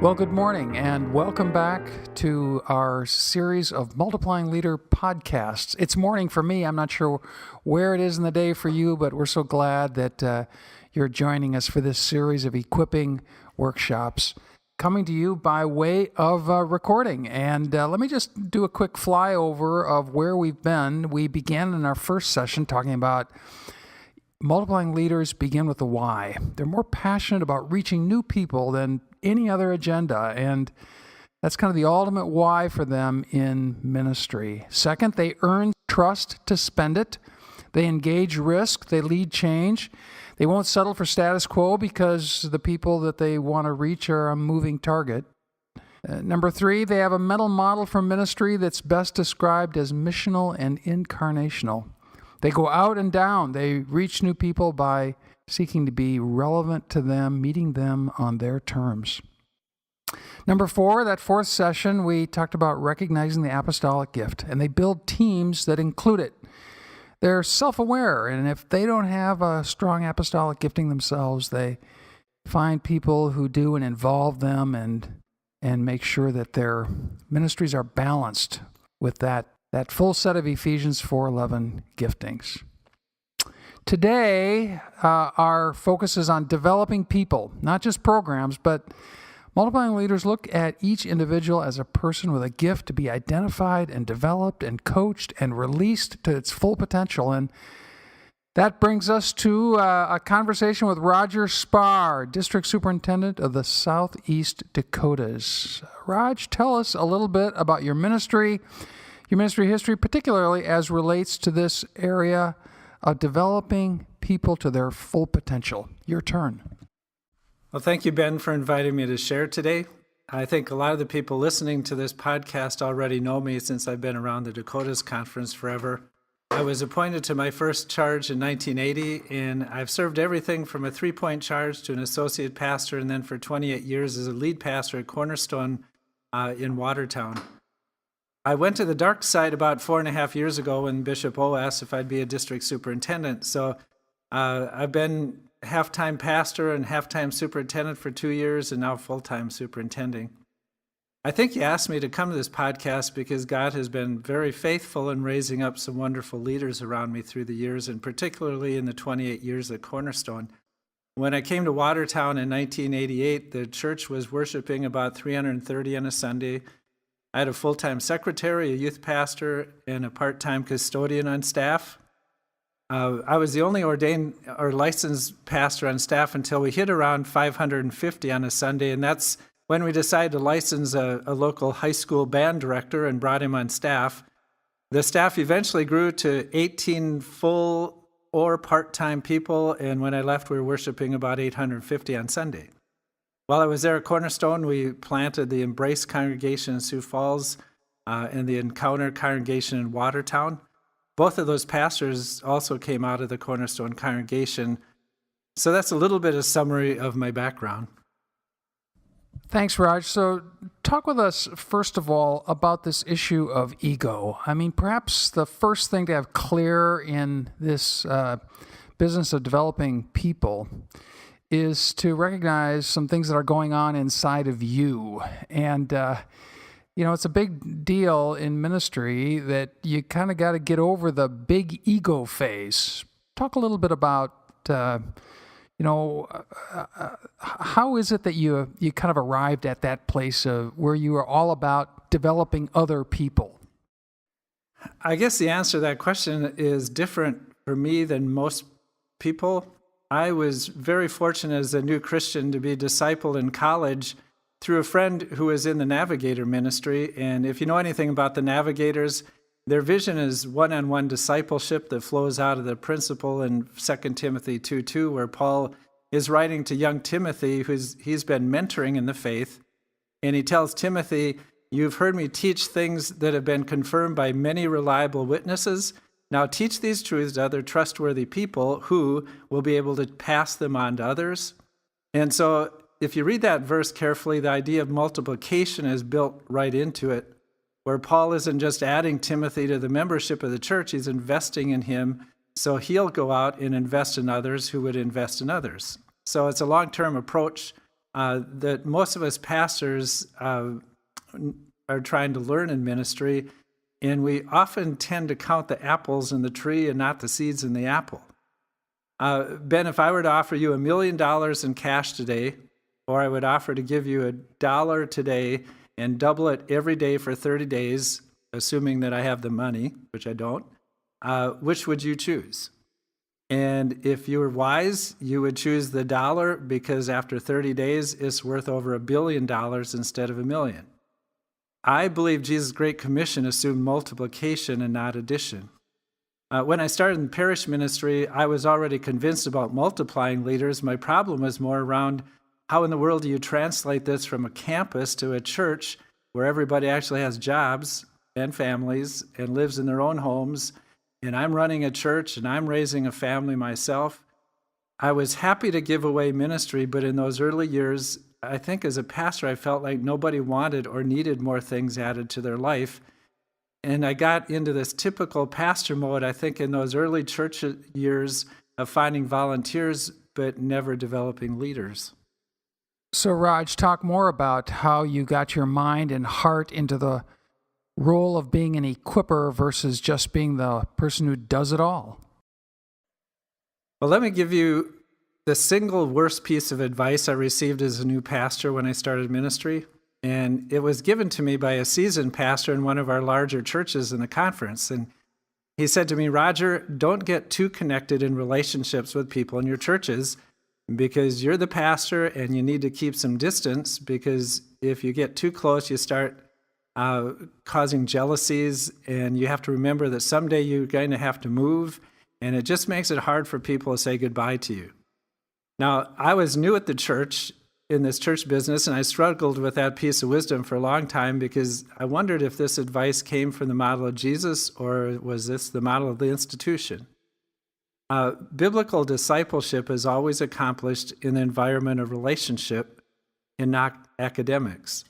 Well, good morning and welcome back to our series of Multiplying Leader podcasts. It's morning for me. I'm not sure where it is in the day for you, but we're so glad that you're joining us for this series of equipping workshops coming to you by way of recording. And let me just do a quick flyover of where we've been. We began in our first session talking about multiplying leaders begin with the why. They're more passionate about reaching new people than any other agenda, and that's kind of the ultimate why for them in ministry. Second, they earn trust to spend it. They engage risk. They lead change. They won't settle for status quo because the people that they want to reach are a moving target. Number three, they have a mental model for ministry that's best described as missional and incarnational. They go out and down. They reach new people by seeking to be relevant to them, meeting them on their terms. Number four, that fourth session, we talked about recognizing the apostolic gift, and they build teams that include it. They're self-aware, and if they don't have a strong apostolic gifting themselves, they find people who do and involve them and make sure that their ministries are balanced with that full set of Ephesians 4:11 giftings. Today, our focus is on developing people, not just programs, but multiplying leaders look at each individual as a person with a gift to be identified and developed and coached and released to its full potential. And that brings us to a conversation with Roger Spar, District Superintendent of the Southeast Dakotas. Raj, tell us a little bit about your ministry history, particularly as relates to this area of developing people to their full potential. Your turn. Well, thank you, Ben, for inviting me to share today. I think a lot of the people listening to this podcast already know me since I've been around the Dakotas Conference forever. I was appointed to my first charge in 1980, and I've served everything from a 3-point charge to an associate pastor, and then for 28 years as a lead pastor at Cornerstone in Watertown. I went to the dark side about 4.5 years ago when Bishop O asked if I'd be a district superintendent. So I've been half-time pastor and half-time superintendent for 2 years and now full-time superintending. I think you asked me to come to this podcast because God has been very faithful in raising up some wonderful leaders around me through the years, and particularly in the 28 years at Cornerstone. When I came to Watertown in 1988, the church was worshiping about 330 on a Sunday. I had a full-time secretary, a youth pastor, and a part-time custodian on staff. I was the only ordained or licensed pastor on staff until we hit around 550 on a Sunday, and that's when we decided to license a local high school band director and brought him on staff. The staff eventually grew to 18 full or part-time people, and when I left, we were worshiping about 850 on Sunday. While I was there at Cornerstone, we planted the Embrace congregation in Sioux Falls and the Encounter congregation in Watertown. Both of those pastors also came out of the Cornerstone congregation. So that's a little bit of summary of my background. Thanks, Raj. So talk with us, first of all, about this issue of ego. I mean, perhaps the first thing to have clear in this business of developing people is to recognize some things that are going on inside of you. And, it's a big deal in ministry that you kind of got to get over the big ego phase. Talk a little bit about, how is it that you kind of arrived at that place of where you are all about developing other people? I guess the answer to that question is different for me than most people. I was very fortunate as a new Christian to be discipled in college through a friend who was in the Navigator ministry. And if you know anything about the Navigators, their vision is one-on-one discipleship that flows out of the principle in 2 Timothy 2:2, where Paul is writing to young Timothy, he's been mentoring in the faith. And he tells Timothy, "You've heard me teach things that have been confirmed by many reliable witnesses. Now teach these truths to other trustworthy people who will be able to pass them on to others." And so if you read that verse carefully, the idea of multiplication is built right into it, where Paul isn't just adding Timothy to the membership of the church, he's investing in him so he'll go out and invest in others who would invest in others. So it's a long-term approach that most of us pastors are trying to learn in ministry, and we often tend to count the apples in the tree and not the seeds in the apple. Ben, if I were to offer you $1 million in cash today, or I would offer to give you $1 today and double it every day for 30 days, assuming that I have the money, which I don't, which would you choose? And if you were wise, you would choose the dollar because after 30 days, it's worth over $1 billion instead of $1 million. I believe Jesus' Great Commission assumed multiplication and not addition. When I started in parish ministry, I was already convinced about multiplying leaders. My problem was more around how in the world do you translate this from a campus to a church where everybody actually has jobs and families and lives in their own homes, and I'm running a church and I'm raising a family myself. I was happy to give away ministry, but in those early years, I think as a pastor, I felt like nobody wanted or needed more things added to their life. And I got into this typical pastor mode, I think, in those early church years of finding volunteers, but never developing leaders. So, Raj, talk more about how you got your mind and heart into the role of being an equipper versus just being the person who does it all. Well, let me give you the single worst piece of advice I received as a new pastor when I started ministry. And it was given to me by a seasoned pastor in one of our larger churches in the conference. And he said to me, Roger, don't get too connected in relationships with people in your churches because you're the pastor and you need to keep some distance, because if you get too close, you start causing jealousies, and you have to remember that someday you're going to have to move, and it just makes it hard for people to say goodbye to you. Now, I was new at the church, in this church business, and I struggled with that piece of wisdom for a long time because I wondered if this advice came from the model of Jesus or was this the model of the institution. Biblical discipleship is always accomplished in the environment of relationship and not academics.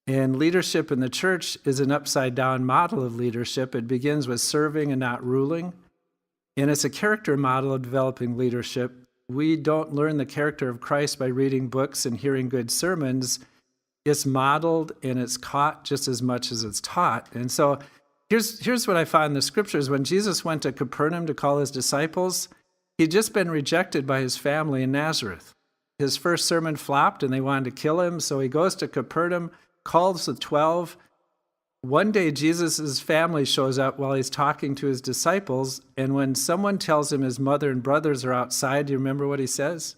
And leadership in the church is an upside-down model of leadership. It begins with serving and not ruling. And it's a character model of developing leadership. We don't learn the character of Christ by reading books and hearing good sermons. It's modeled and it's caught just as much as it's taught. And so here's what I found in the scriptures. When Jesus went to Capernaum to call his disciples, he'd just been rejected by his family in Nazareth. His first sermon flopped and they wanted to kill him. So he goes to Capernaum, calls the 12. One day, Jesus' family shows up while he's talking to his disciples, and when someone tells him his mother and brothers are outside, do you remember what he says?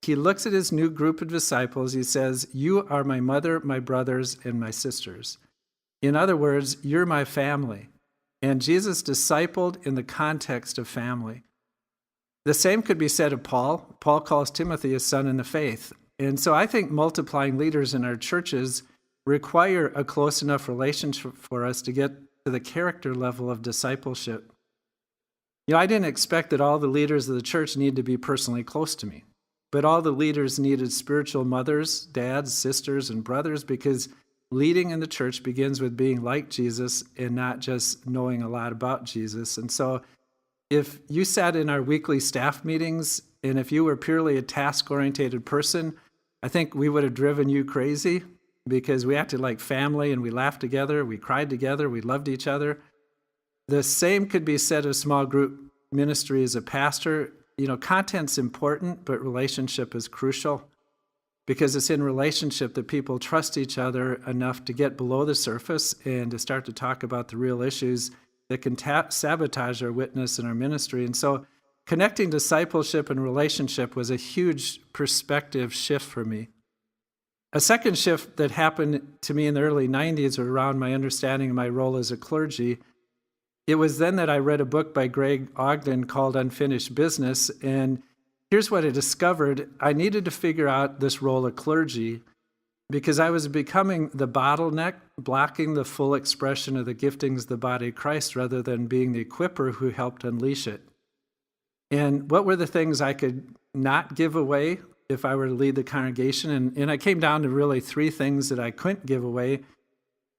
He looks at his new group of disciples. He says, "You are my mother, my brothers, and my sisters." In other words, you're my family. And Jesus discipled in the context of family. The same could be said of Paul. Paul calls Timothy his son in the faith. And so I think multiplying leaders in our churches require a close enough relationship for us to get to the character level of discipleship. You know, I didn't expect that all the leaders of the church need to be personally close to me, but all the leaders needed spiritual mothers, dads, sisters, and brothers, because leading in the church begins with being like Jesus and not just knowing a lot about Jesus. And so if you sat in our weekly staff meetings and if you were purely a task-oriented person, I think we would have driven you crazy, because we acted like family and we laughed together, we cried together, we loved each other. The same could be said of small group ministry as a pastor. You know, content's important, but relationship is crucial, because it's in relationship that people trust each other enough to get below the surface and to start to talk about the real issues that can sabotage our witness and our ministry. And so connecting discipleship and relationship was a huge perspective shift for me. A second shift that happened to me in the early 90s around my understanding of my role as a clergy, it was then that I read a book by Greg Ogden called Unfinished Business. And here's what I discovered. I needed to figure out this role of clergy because I was becoming the bottleneck, blocking the full expression of the giftings of the body of Christ rather than being the equipper who helped unleash it. And what were the things I could not give away if I were to lead the congregation? And I came down to really 3 things that I couldn't give away.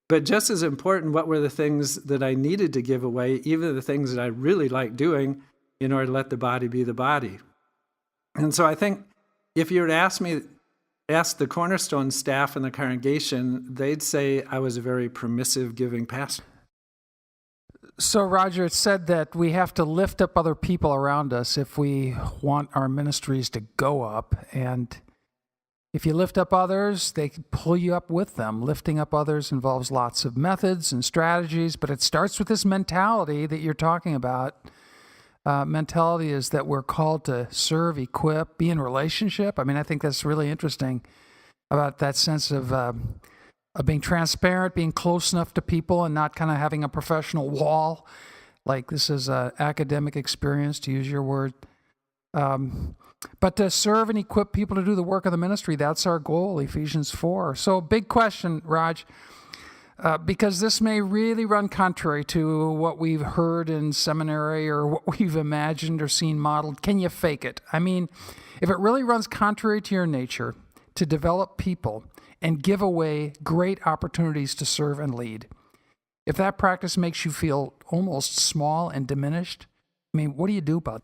But just as important, what were the things that I needed to give away, even the things that I really liked doing, in order to let the body be the body? And so I think if you were to ask me asked the Cornerstone staff and the congregation, they'd say I was a very permissive, giving pastor. So, Roger, it's said that we have to lift up other people around us if we want our ministries to go up. And if you lift up others, they can pull you up with them. Lifting up others involves lots of methods and strategies, but it starts with this mentality that you're talking about. Mentality is that we're called to serve, equip, be in relationship. I mean, I think that's really interesting about that sense of being transparent, being close enough to people and not kind of having a professional wall. Like this is an academic experience, to use your word. But to serve and equip people to do the work of the ministry, that's our goal, Ephesians 4. So big question, Raj, because this may really run contrary to what we've heard in seminary or what we've imagined or seen modeled. Can you fake it? I mean, if it really runs contrary to your nature to develop people and give away great opportunities to serve and lead, if that practice makes you feel almost small and diminished, I mean, what do you do about it?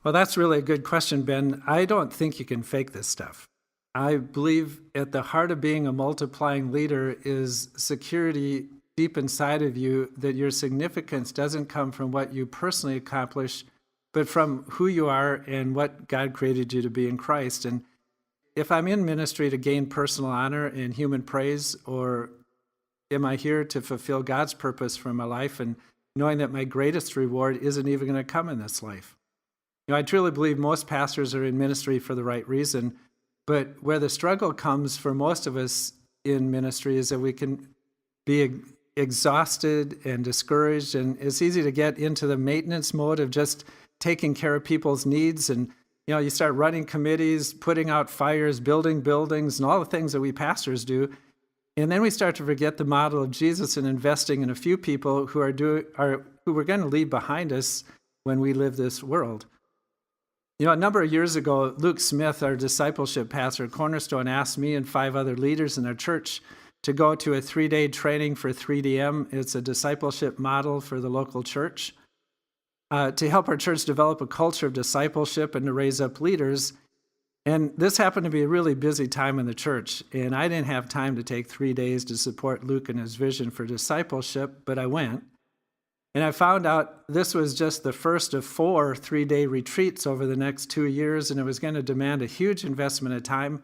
Well, that's really a good question, Ben. I don't think you can fake this stuff. I believe at the heart of being a multiplying leader is security deep inside of you that your significance doesn't come from what you personally accomplish, but from who you are and what God created you to be in Christ. And if I'm in ministry to gain personal honor and human praise, or am I here to fulfill God's purpose for my life and knowing that my greatest reward isn't even going to come in this life? You know, I truly believe most pastors are in ministry for the right reason, but where the struggle comes for most of us in ministry is that we can be exhausted and discouraged, and it's easy to get into the maintenance mode of just taking care of people's needs. And you know, you start running committees, putting out fires, building buildings, and all the things that we pastors do. And then we start to forget the model of Jesus and investing in a few people who who we're going to leave behind us when we leave this world. You know, a number of years ago, Luke Smith, our discipleship pastor at Cornerstone, asked me and 5 other leaders in our church to go to a 3-day training for 3DM. It's a discipleship model for the local church, to help our church develop a culture of discipleship and to raise up leaders. And this happened to be a really busy time in the church, and I didn't have time to take 3 days to support Luke and his vision for discipleship, but I went. And I found out this was just the first of 4 3-day retreats over the next 2 years, and it was going to demand a huge investment of time.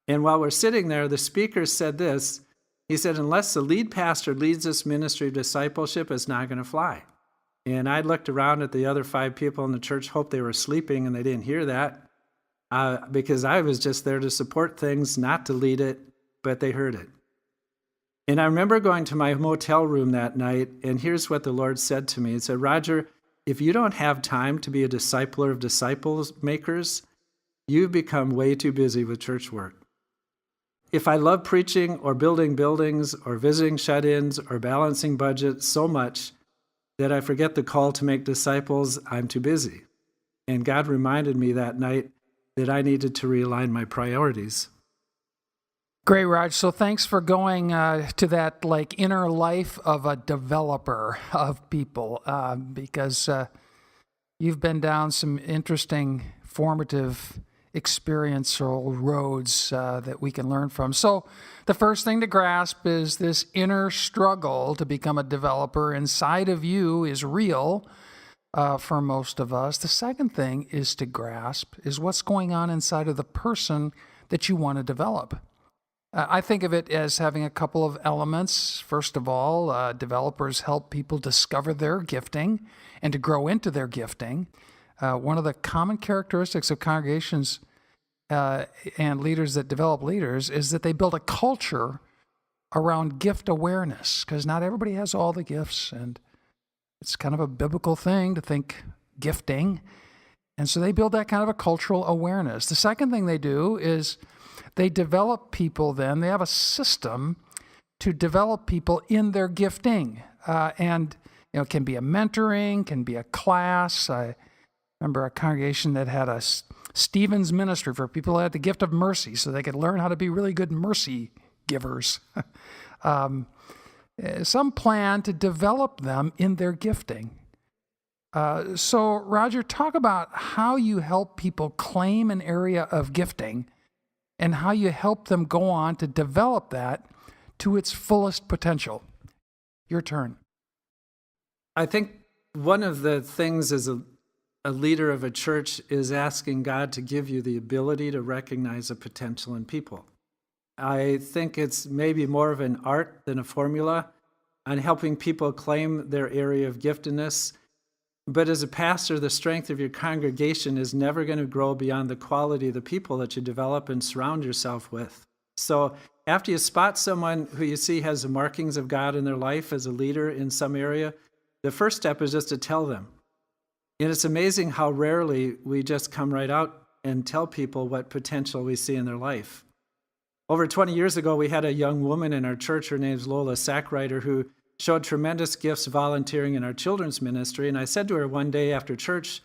And while we're sitting there, the speaker said this. He said, unless the lead pastor leads this ministry of discipleship, it's not going to fly. And I looked around at the other 5 people in the church, hoped they were sleeping and they didn't hear that, because I was just there to support things, not to lead it, but they heard it. And I remember going to my motel room that night, and here's what the Lord said to me. He said, Roger, if you don't have time to be a discipler of disciples makers, you've become way too busy with church work. If I love preaching or building buildings or visiting shut-ins or balancing budgets so much that I forget the call to make disciples, I'm too busy. And God reminded me that night that I needed to realign my priorities. Great, Raj. So thanks for going to that inner life of a developer of people, because you've been down some interesting, formative, experiential roads that we can learn from. So the first thing to grasp is this inner struggle to become a developer inside of you is real for most of us. The second thing is to grasp is what's going on inside of the person that you want to develop. I think of it as having a couple of elements. First of all, developers help people discover their gifting and to grow into their gifting. One of the common characteristics of congregations and leaders that develop leaders is that they build a culture around gift awareness, because not everybody has all the gifts, and it's kind of a biblical thing to think gifting. And so they build that kind of a cultural awareness. The second thing they do is they develop people then. They have a system to develop people in their gifting. And it can be a mentoring, can be a class. I remember a congregation that had a Stephen's ministry for people who had the gift of mercy so they could learn how to be really good mercy givers. Some plan to develop them in their gifting. So, Roger, talk about how you help people claim an area of gifting and how you help them go on to develop that to its fullest potential. Your turn. I think one of the things as a leader of a church is asking God to give you the ability to recognize a potential in people. I think it's maybe more of an art than a formula on helping people claim their area of giftedness. But as a pastor, the strength of your congregation is never going to grow beyond the quality of the people that you develop and surround yourself with. So after you spot someone who you see has the markings of God in their life as a leader in some area, the first step is just to tell them. And it's amazing how rarely we just come right out and tell people what potential we see in their life. Over 20 years ago, we had a young woman in our church. Her name's Lola Sackrider, who showed tremendous gifts volunteering in our children's ministry. And I said to her one day after church,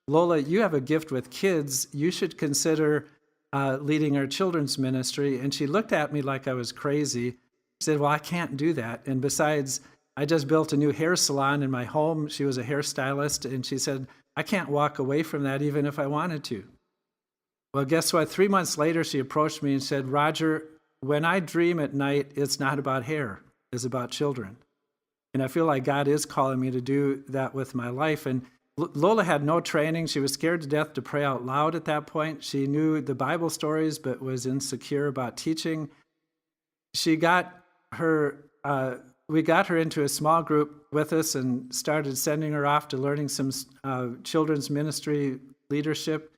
Lola, you have a gift with kids. You should consider leading our children's ministry. And she looked at me like I was crazy. She said, well, I can't do that. And besides, I just built a new hair salon in my home. She was a hairstylist. And she said, I can't walk away from that even if I wanted to. Well, guess what? 3 months later, she approached me and said, Roger, when I dream at night, it's not about hair, it's about children. And I feel like God is calling me to do that with my life. And Lola had no training. She was scared to death to pray out loud at that point. She knew the Bible stories, but was insecure about teaching. We got her into a small group with us and started sending her off to learning some children's ministry leadership.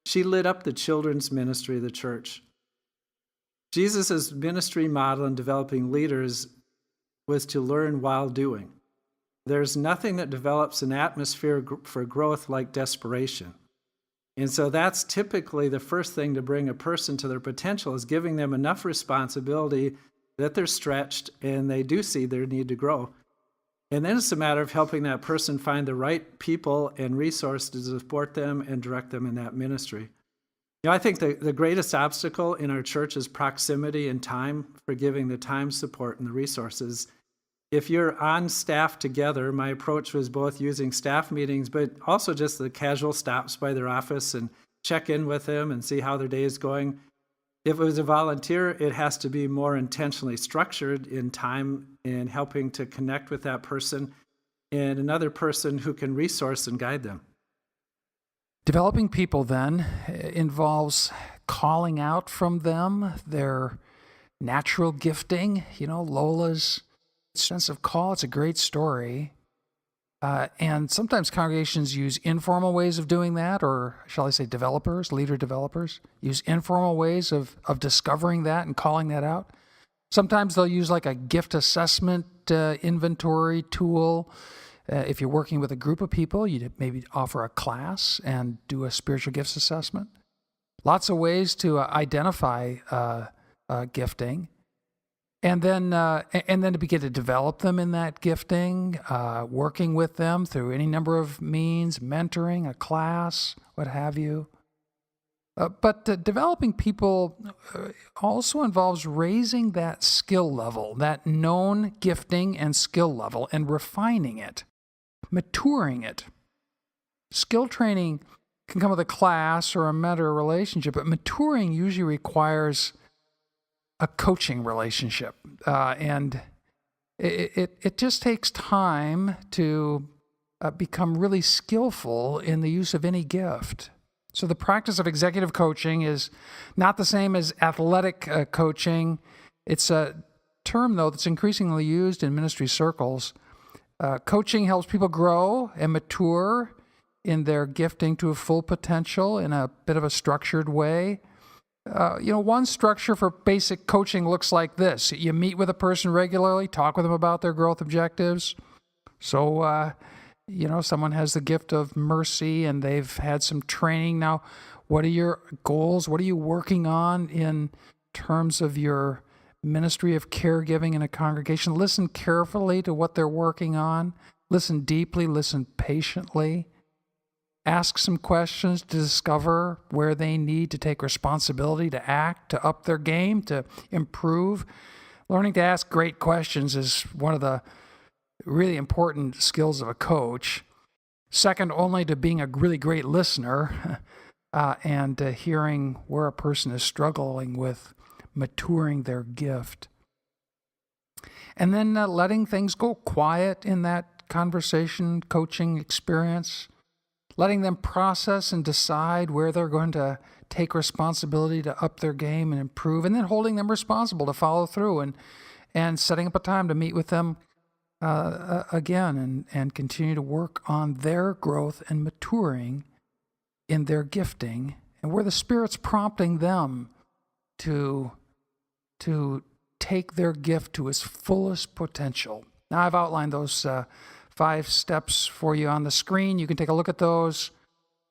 She lit up the children's ministry of the church. Jesus' ministry model in developing leaders was to learn while doing. There's nothing that develops an atmosphere for growth like desperation. And so that's typically the first thing to bring a person to their potential, is giving them enough responsibility that they're stretched and they do see their need to grow. And then it's a matter of helping that person find the right people and resources to support them and direct them in that ministry. You know, I think the greatest obstacle in our church is proximity and time, for giving the time, support, and the resources. If you're on staff together, my approach was both using staff meetings, but also just the casual stops by their office and check in with them and see how their day is going. If it was a volunteer, it has to be more intentionally structured in time and helping to connect with that person and another person who can resource and guide them. Developing people then involves calling out from them their natural gifting. You know, Lola's sense of call, it's a great story. And sometimes congregations use informal ways of doing that, or shall I say leader developers, use informal ways of discovering that and calling that out. Sometimes they'll use like a gift assessment inventory tool. If you're working with a group of people, you'd maybe offer a class and do a spiritual gifts assessment. Lots of ways to identify gifting. And then to begin to develop them in that gifting, working with them through any number of means, mentoring, a class, what have you. But developing people also involves raising that skill level, that known gifting and skill level, and refining it, maturing it. Skill training can come with a class or a mentor relationship, but maturing usually requires a coaching relationship. And it just takes time to become really skillful in the use of any gift. So the practice of executive coaching is not the same as athletic coaching. It's a term, though, that's increasingly used in ministry circles. Coaching helps people grow and mature in their gifting to a full potential in a bit of a structured way. One structure for basic coaching looks like this. You meet with a person regularly, talk with them about their growth objectives. So, someone has the gift of mercy and they've had some training. Now, what are your goals? What are you working on in terms of your ministry of caregiving in a congregation? Listen carefully to what they're working on. Listen deeply, listen patiently. Ask some questions to discover where they need to take responsibility, to act, to up their game, to improve. Learning to ask great questions is one of the really important skills of a coach. Second only to being a really great listener. and hearing where a person is struggling with maturing their gift. And then letting things go quiet in that conversation, coaching experience, letting them process and decide where they're going to take responsibility to up their game and improve, and then holding them responsible to follow through and setting up a time to meet with them again and continue to work on their growth and maturing in their gifting, and where the Spirit's prompting them to take their gift to its fullest potential. Now, I've outlined those 5 steps for you on the screen. You can take a look at those.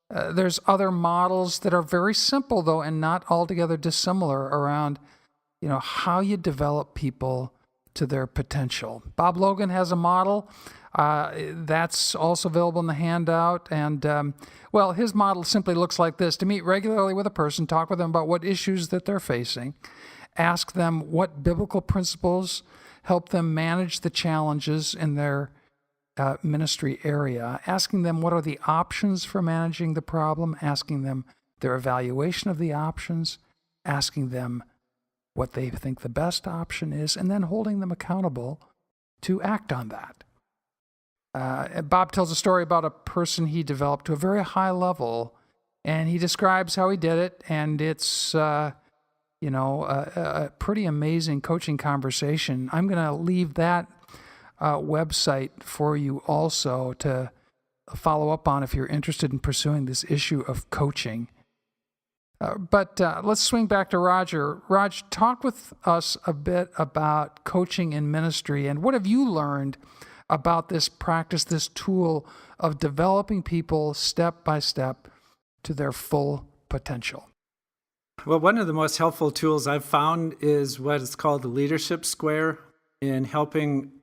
There's other models that are very simple, though, and not altogether dissimilar around, how you develop people to their potential. Bob Logan has a model that's also available in the handout. And, his model simply looks like this: to meet regularly with a person, talk with them about what issues that they're facing, ask them what biblical principles help them manage the challenges in their ministry area, asking them what are the options for managing the problem, asking them their evaluation of the options, asking them what they think the best option is, and then holding them accountable to act on that. Bob tells a story about a person he developed to a very high level, and he describes how he did it, and it's a pretty amazing coaching conversation. I'm going to leave that website for you also to follow up on if you're interested in pursuing this issue of coaching. But let's swing back to Roger. Raj, talk with us a bit about coaching in ministry, and what have you learned about this practice, this tool of developing people step by step to their full potential? Well, one of the most helpful tools I've found is what is called the leadership square, in helping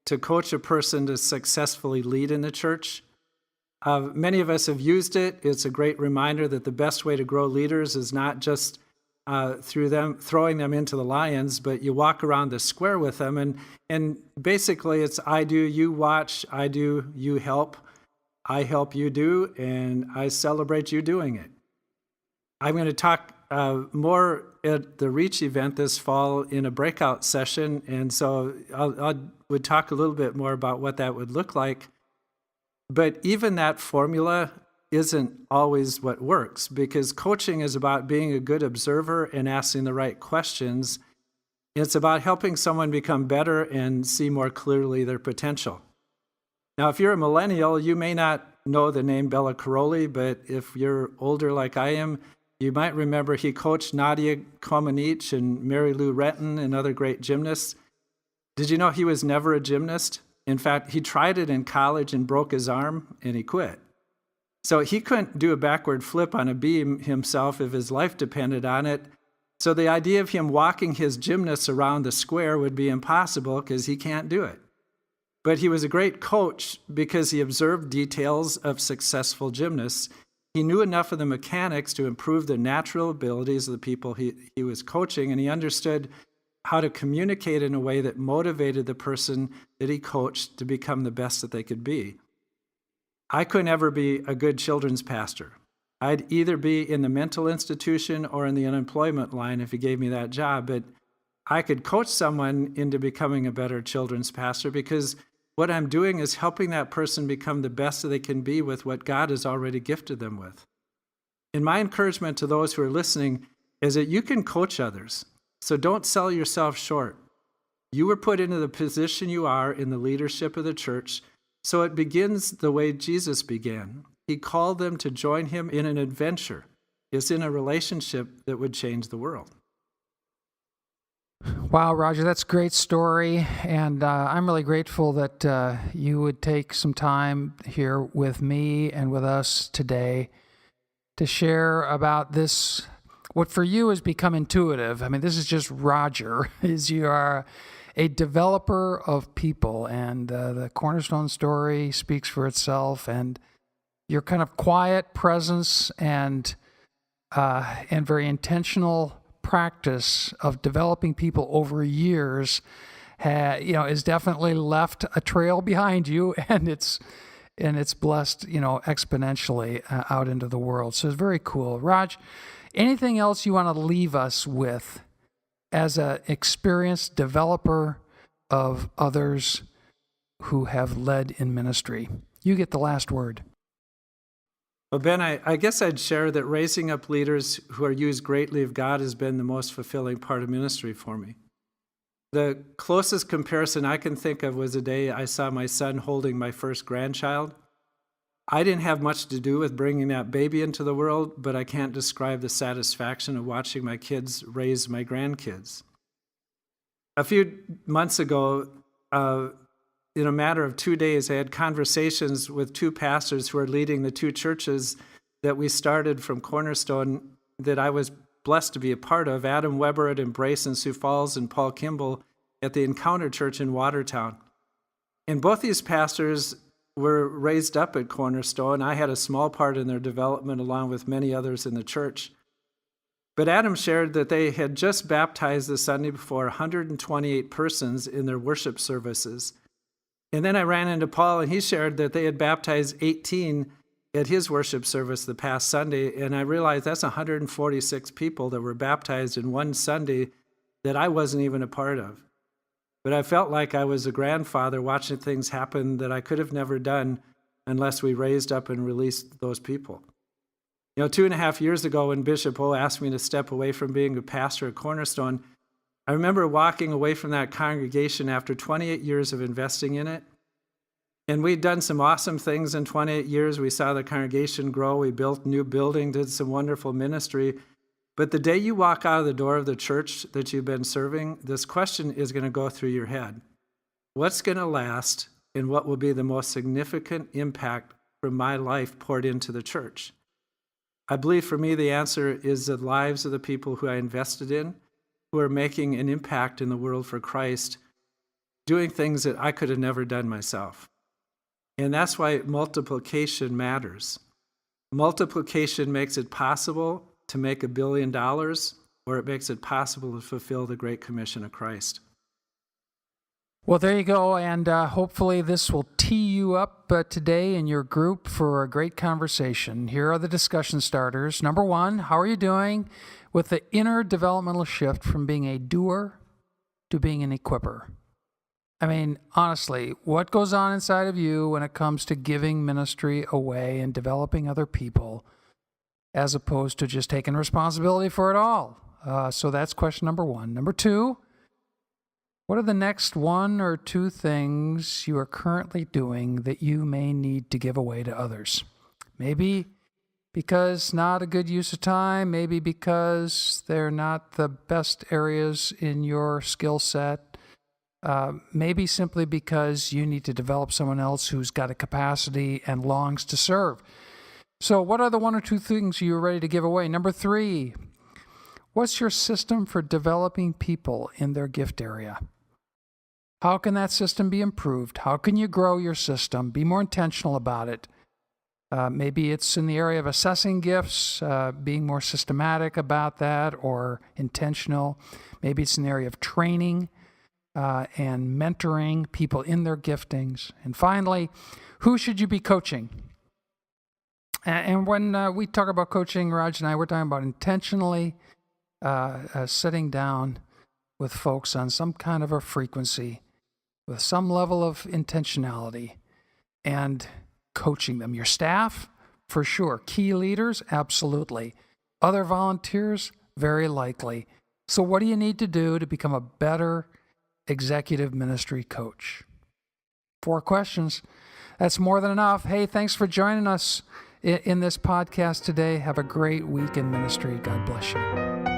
to coach a person to successfully lead in the church. Many of us have used it. It's a great reminder that the best way to grow leaders is not just throwing them into the lions, but you walk around the square with them. And basically it's I do, you watch, I do, you help, I help, you do, and I celebrate you doing it. I'm going to talk more at the Reach event this fall in a breakout session, and so I would talk a little bit more about what that would look like. But even that formula isn't always what works, because coaching is about being a good observer and asking the right questions. It's about helping someone become better and see more clearly their potential. Now, if you're a millennial, you may not know the name Bela Karolyi, but if you're older like I am, you might remember he coached Nadia Comaneci and Mary Lou Retton and other great gymnasts. Did you know he was never a gymnast? In fact, he tried it in college and broke his arm, and he quit. So he couldn't do a backward flip on a beam himself if his life depended on it. So the idea of him walking his gymnasts around the square would be impossible because he can't do it. But he was a great coach because he observed details of successful gymnasts. He knew enough of the mechanics to improve the natural abilities of the people he was coaching, and he understood how to communicate in a way that motivated the person that he coached to become the best that they could be. I could never be a good children's pastor. I'd either be in the mental institution or in the unemployment line if he gave me that job, but I could coach someone into becoming a better children's pastor because what I'm doing is helping that person become the best that they can be with what God has already gifted them with. And my encouragement to those who are listening is that you can coach others. So don't sell yourself short. You were put into the position you are in the leadership of the church, so it begins the way Jesus began. He called them to join him in an adventure. It's in a relationship that would change the world. Wow, Roger, that's a great story, and I'm really grateful that you would take some time here with me and with us today to share about this, what for you has become intuitive. I mean, this is just Roger, is you are a developer of people, and the Cornerstone story speaks for itself, and your kind of quiet presence and very intentional practice of developing people over years has definitely left a trail behind you, and it's and it's blessed, exponentially out into the world. So it's very cool. Raj, anything else you want to leave us with as an experienced developer of others who have led in ministry? You get the last word. Well, Ben, I guess I'd share that raising up leaders who are used greatly of God has been the most fulfilling part of ministry for me. The closest comparison I can think of was the day I saw my son holding my first grandchild. I didn't have much to do with bringing that baby into the world, but I can't describe the satisfaction of watching my kids raise my grandkids. A few months ago, in a matter of 2 days, I had conversations with two pastors who are leading the two churches that we started from Cornerstone that I was blessed to be a part of, Adam Weber at Embrace in Sioux Falls and Paul Kimball at the Encounter Church in Watertown. And both these pastors were raised up at Cornerstone. I had a small part in their development along with many others in the church. But Adam shared that they had just baptized the Sunday before 128 persons in their worship services. And then I ran into Paul, and he shared that they had baptized 18 at his worship service the past Sunday, and I realized that's 146 people that were baptized in one Sunday that I wasn't even a part of. But I felt like I was a grandfather watching things happen that I could have never done unless we raised up and released those people. 2.5 years ago when Bishop O asked me to step away from being a pastor at Cornerstone, I remember walking away from that congregation after 28 years of investing in it. And we'd done some awesome things in 28 years. We saw the congregation grow. We built a new building, did some wonderful ministry. But the day you walk out of the door of the church that you've been serving, this question is going to go through your head. What's going to last, and what will be the most significant impact from my life poured into the church? I believe for me the answer is the lives of the people who I invested in, who are making an impact in the world for Christ, doing things that I could have never done myself. And that's why multiplication matters. Multiplication makes it possible to make $1 billion, or it makes it possible to fulfill the Great Commission of Christ. Well, there you go, and hopefully this will tee you up today in your group for a great conversation. Here are the discussion starters. Number one, how are you doing with the inner developmental shift from being a doer to being an equipper? I mean, honestly, what goes on inside of you when it comes to giving ministry away and developing other people as opposed to just taking responsibility for it all? So that's question number one. Number two, what are the next 1 or 2 things you are currently doing that you may need to give away to others? Maybe because not a good use of time, maybe because they're not the best areas in your skill set, maybe simply because you need to develop someone else who's got a capacity and longs to serve. So what are the 1 or 2 things you're ready to give away? Number 3, what's your system for developing people in their gift area? How can that system be improved? How can you grow your system? Be more intentional about it. Maybe it's in the area of assessing gifts, being more systematic about that or intentional. Maybe it's in the area of training and mentoring people in their giftings. And finally, who should you be coaching? And when we talk about coaching, Raj and I, we're talking about intentionally sitting down with folks on some kind of a frequency with some level of intentionality and coaching them. Your staff, for sure. Key leaders, absolutely. Other volunteers, very likely. So what do you need to do to become a better executive ministry coach? 4 questions. That's more than enough. Hey, thanks for joining us in this podcast today. Have a great week in ministry. God bless you.